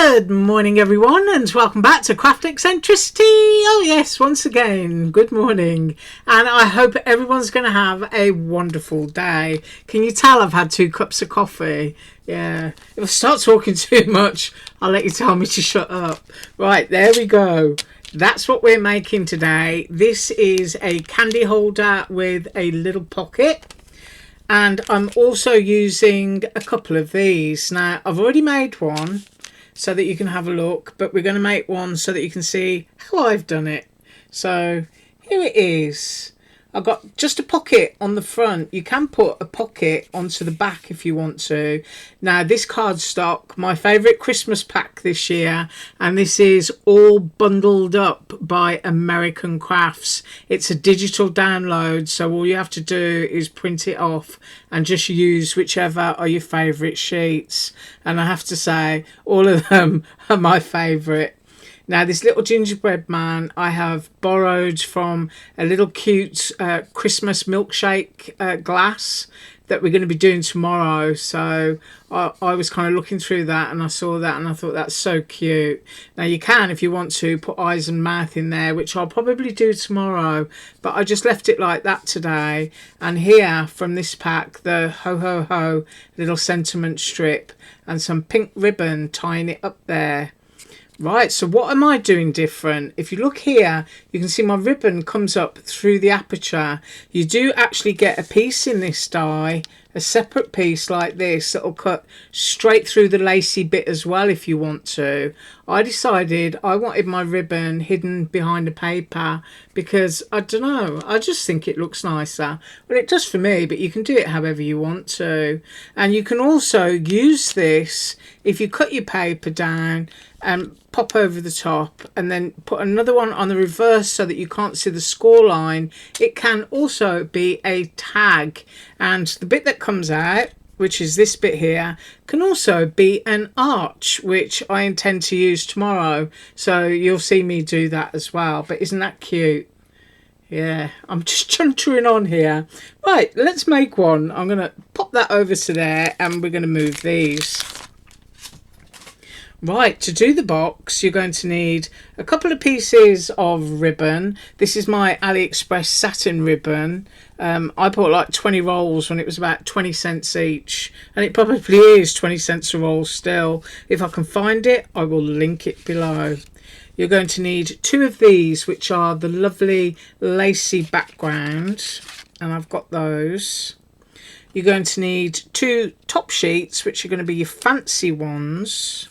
Good morning everyone, and welcome back to Craft Eccentricity. Oh yes, once again, good morning, and I hope everyone's going to have a wonderful day. Can you tell I've had 2 cups of coffee? Yeah, if I start talking too much, I'll let you tell me to shut up. Right, there we go. That's what we're making today. This is a candy holder with a little pocket. And I'm also using a couple of these. Now, I've already made one so that you can have a look, but we're going to make one so that you can see how I've done it. So here it is. I've got just a pocket on the front. You can put a pocket onto the back if you want to. Now, this cardstock, my favourite Christmas pack this year, and this is all bundled up by American Crafts. It's a digital download, so all you have to do is print it off and just use whichever are your favourite sheets. And I have to say, all of them are my favourite. Now, this little gingerbread man I have borrowed from a little cute Christmas milkshake glass that we're going to be doing tomorrow. So I was kind of looking through that and I saw that and I thought that's so cute. Now, you can, if you want to, put eyes and mouth in there, which I'll probably do tomorrow. But I just left it like that today. And here from this pack, the ho ho ho little sentiment strip and some pink ribbon tying it up there. Right, so what am I doing different? If you look here, you can see my ribbon comes up through the aperture. You do actually get a piece in this die, a separate piece like this that will cut straight through the lacy bit as well if you want to. I decided I wanted my ribbon hidden behind a paper because, I don't know, I just think it looks nicer. Well, it does for me, but you can do it however you want to. And you can also use this if you cut your paper down and pop over the top and then put another one on the reverse so that you can't see the score line. It can also be a tag, and the bit that comes out, which is this bit here, can also be an arch, which I intend to use tomorrow, so you'll see me do that as well. But isn't that cute? Yeah, I'm just chuntering on here. Right, let's make one. I'm gonna pop that over to there and we're gonna move these. Right, to do the box, you're going to need a couple of pieces of ribbon. This is my AliExpress satin ribbon. I bought like 20 rolls when it was about 20 cents each. And it probably is 20 cents a roll still. If I can find it, I will link it below. You're going to need 2 of these, which are the lovely lacy background. And I've got those. You're going to need 2 top sheets, which are going to be your fancy ones.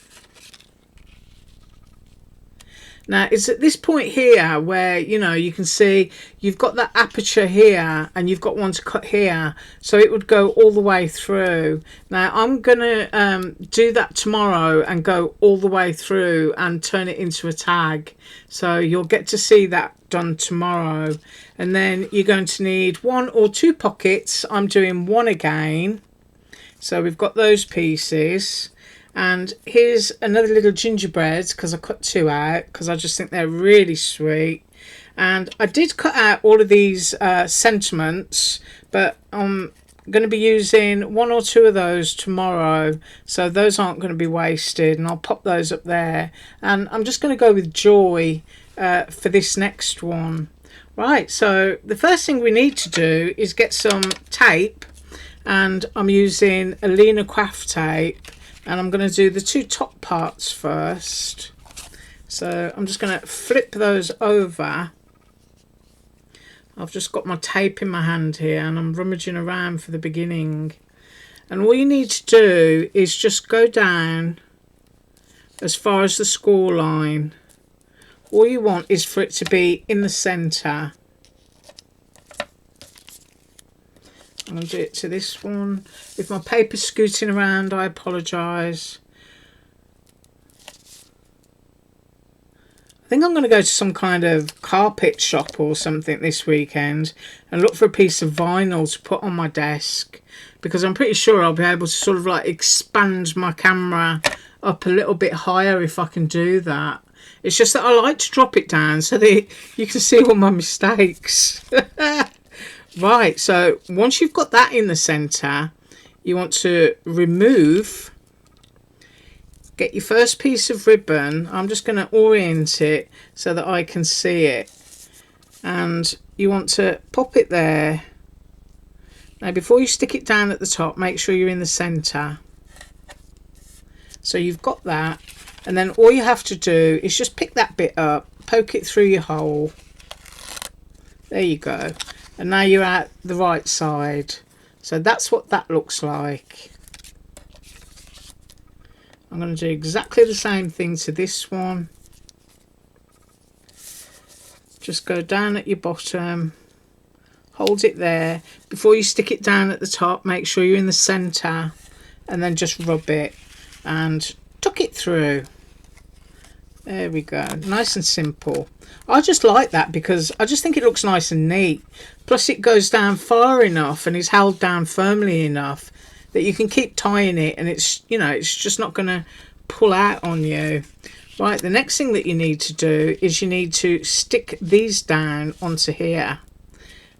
Now, it's at this point here where, you know, you can see you've got that aperture here and you've got one to cut here. So it would go all the way through. Now, I'm going to do that tomorrow and go all the way through and turn it into a tag. So you'll get to see that done tomorrow. And then you're going to need 1 or 2 pockets. I'm doing 1 again. So we've got those pieces. And here's another little gingerbread because I cut 2 out because I just think they're really sweet. And I did cut out all of these sentiments, but I'm going to be using 1 or 2 of those tomorrow, so those aren't going to be wasted, and I'll pop those up there. And I'm just going to go with joy for this next one. Right, so the first thing we need to do is get some tape, and I'm using Alina craft tape. And I'm going to do the 2 top parts first. So I'm just going to flip those over. I've just got my tape in my hand here and I'm rummaging around for the beginning. And all you need to do is just go down as far as the score line. All you want is for it to be in the centre. I'm going to do it to this one. If my paper's scooting around, I apologise. I think I'm going to go to some kind of carpet shop or something this weekend and look for a piece of vinyl to put on my desk, because I'm pretty sure I'll be able to sort of like expand my camera up a little bit higher if I can do that. It's just that I like to drop it down so that you can see all my mistakes. Right, so once you've got that in the centre, you want to remove get your first piece of ribbon. I'm just going to orient it so that I can see it, and you want to pop it there. Now before you stick it down at the top, make sure you're in the center. So you've got that, and then all you have to do is just pick that bit up, poke it through your hole. There you go. And now you're at the right side. So that's what that looks like. I'm going to do exactly the same thing to this one. Just go down at your bottom, hold it there. Before you stick it down at the top, make sure you're in the center, and then just rub it and tuck it through. There we go, nice and simple. I just like that because I just think it looks nice and neat. Plus it goes down far enough and is held down firmly enough that you can keep tying it, and it's, you know, it's just not going to pull out on you. Right, the next thing that you need to do is you need to stick these down onto here,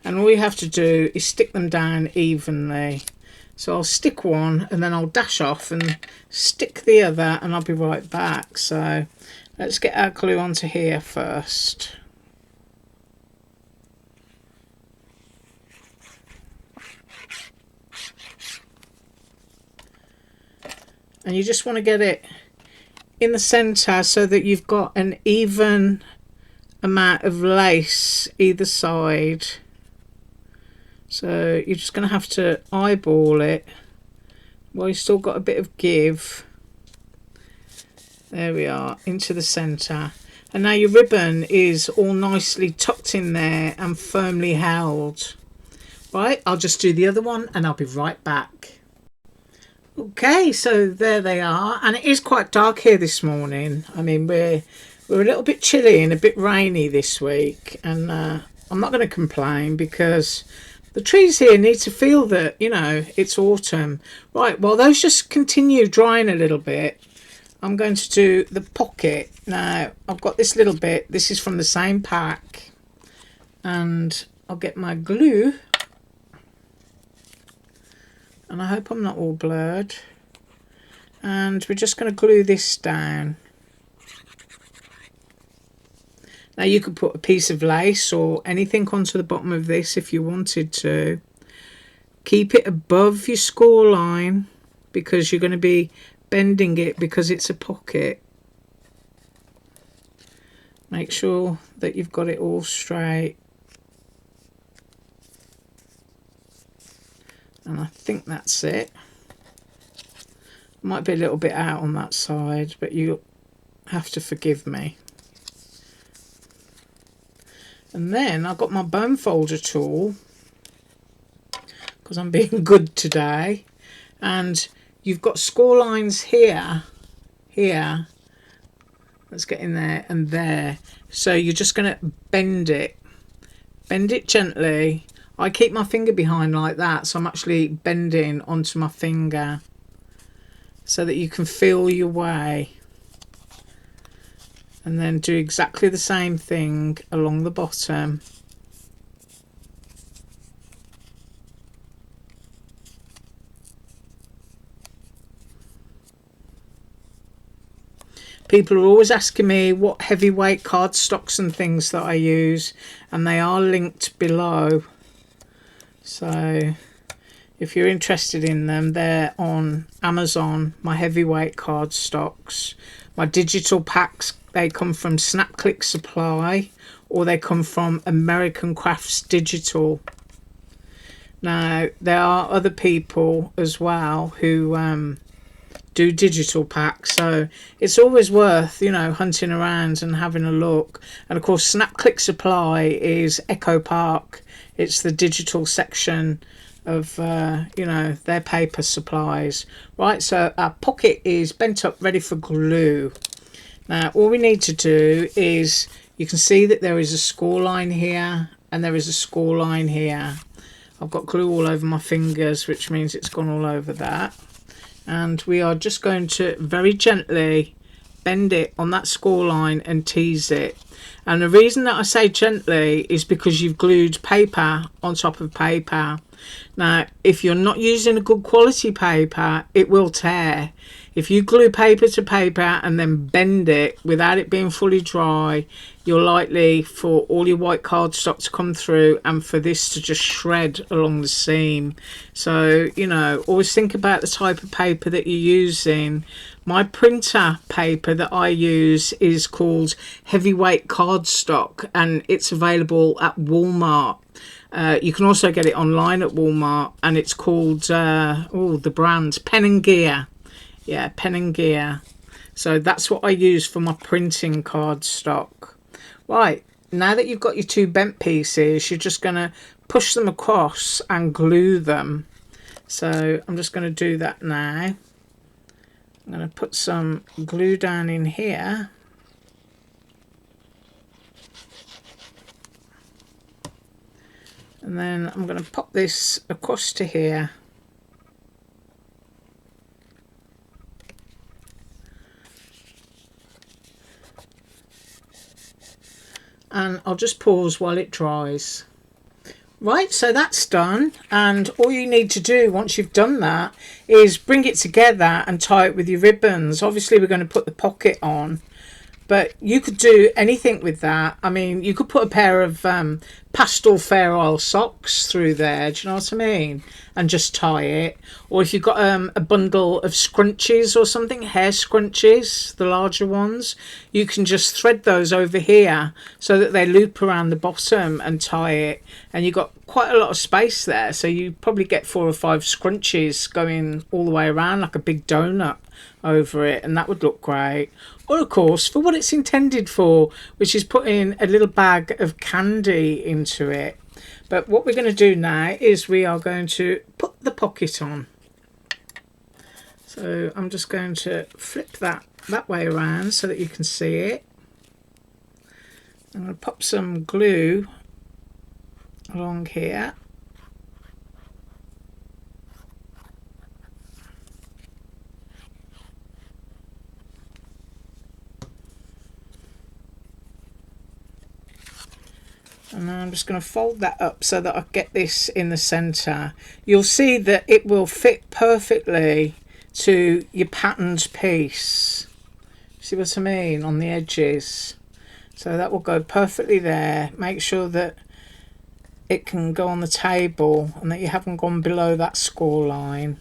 and all you have to do is stick them down evenly. So I'll stick one and then I'll dash off and stick the other, and I'll be right back. So let's get our glue onto here first. And you just want to get it in the center so that you've got an even amount of lace either side. So you're just going to have to eyeball it while you've still got a bit of give. There we are, into the center. And now your ribbon is all nicely tucked in there and firmly held. Right, I'll just do the other one and I'll be right back. Okay, so there they are, and it is quite dark here this morning. I mean, we're a little bit chilly and a bit rainy this week, and I'm not going to complain because the trees here need to feel that, you know, it's autumn. Right, well, those just continue drying a little bit. I'm going to do the pocket. Now, I've got this little bit. This is from the same pack, and I'll get my glue. And I hope I'm not all blurred. And we're just going to glue this down. Now you could put a piece of lace or anything onto the bottom of this if you wanted to. Keep it above your score line because you're going to be bending it because it's a pocket. Make sure that you've got it all straight. And I think that's it. Might be a little bit out on that side, but you have to forgive me. And then I've got my bone folder tool because I'm being good today. And you've got score lines here, here. Let's get in there and there. So you're just going to bend it gently. I keep my finger behind like that, so I'm actually bending onto my finger so that you can feel your way. And then do exactly the same thing along the bottom. People are always asking me what heavyweight cardstocks and things that I use, and they are linked below. So if you're interested in them, they're on Amazon, my heavyweight cardstocks. My digital packs, they come from Snap Click Supply, or they come from American Crafts Digital. Now, there are other people as well who do digital packs, so it's always worth, you know, hunting around and having a look. And of course, Snap Click Supply is Echo Park. It's the digital section of you know, their paper supplies. Right, so our pocket is bent up, ready for glue. Now all we need to do is, you can see that there is a score line here and there is a score line here. I've got glue all over my fingers, which means it's gone all over that. And we are just going to very gently bend it on that score line and tease it. And the reason that I say gently is because you've glued paper on top of paper. Now, if you're not using a good quality paper, it will tear. If you glue paper to paper and then bend it without it being fully dry, you're likely for all your white cardstock to come through and for this to just shred along the seam. So, you know, always think about the type of paper that you're using. My printer paper that I use is called heavyweight cardstock, and it's available at Walmart. You can also get it online at Walmart, and it's called the brand Pen and Gear. Yeah, Pen and Gear. So that's what I use for my printing cardstock. Right, now that you've got your two bent pieces, you're just going to push them across and glue them. So I'm just going to do that now. I'm going to put some glue down in here. And then I'm going to pop this across to here. And I'll just pause while it dries. Right, so that's done, and all you need to do once you've done that is bring it together and tie it with your ribbons. Obviously we're going to put the pocket on, but you could do anything with that. I mean, you could put a pair of pastel Fair Isle socks through there, do you know what I mean, and just tie it. Or if you've got a bundle of scrunchies or something, hair scrunchies, the larger ones, you can just thread those over here so that they loop around the bottom and tie it, and you've got quite a lot of space there, so you probably get 4 or 5 scrunchies going all the way around like a big donut over it, and that would look great. Or of course for what it's intended for, which is putting a little bag of candy into it. But what we're going to do now is we are going to put the pocket on. So I'm just going to flip that way around so that you can see it. I'm going to pop some glue along here. And I'm just going to fold that up so that I get this in the center. You'll see that it will fit perfectly to your patterned piece. See what I mean? On the edges. So that will go perfectly there. Make sure that it can go on the table and that you haven't gone below that score line.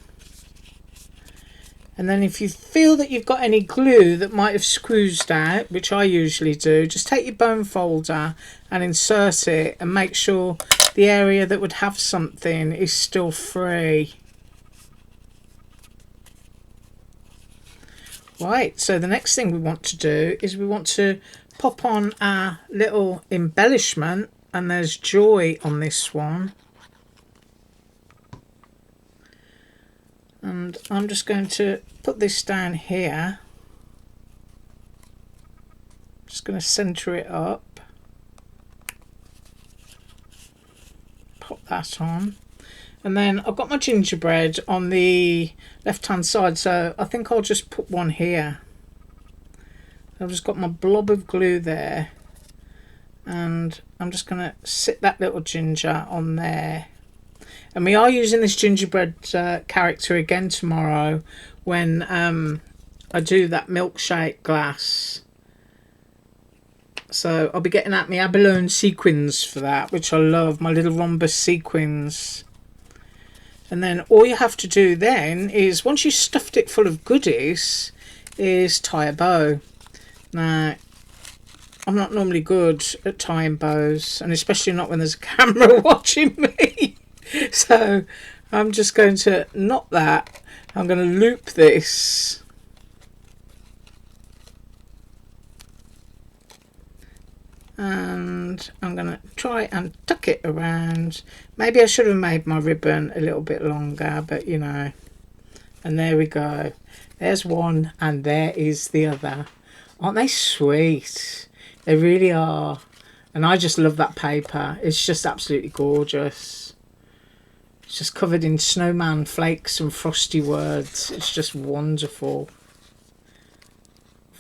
And then if you feel that you've got any glue that might have squoozed out, which I usually do, just take your bone folder and insert it and make sure the area that would have something is still free. Right, so the next thing we want to do is we want to pop on our little embellishment, and there's joy on this one. And I'm just going to put this down here. Just going to center it up. Pop that on. And then I've got my gingerbread on the left hand side, so I think I'll just put one here. I've just got my blob of glue there, and I'm just going to sit that little ginger on there. And we are using this gingerbread character again tomorrow when I do that milkshake glass. So I'll be getting out my abalone sequins for that, which I love, my little rhombus sequins. And then all you have to do then is, once you've stuffed it full of goodies, is tie a bow. Now, I'm not normally good at tying bows, and especially not when there's a camera watching me. So I'm just going to knot that. I'm going to loop this. And I'm going to try and tuck it around. Maybe I should have made my ribbon a little bit longer, but you know. And there we go. There's one and there is the other. Aren't they sweet? They really are. And I just love that paper. It's just absolutely gorgeous. It's just covered in snowman flakes and frosty words. It's just wonderful.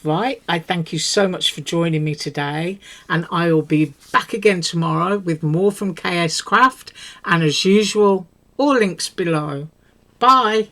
Right, I thank you so much for joining me today, and I will be back again tomorrow with more from KSCRAFT, and as usual, all links below. Bye.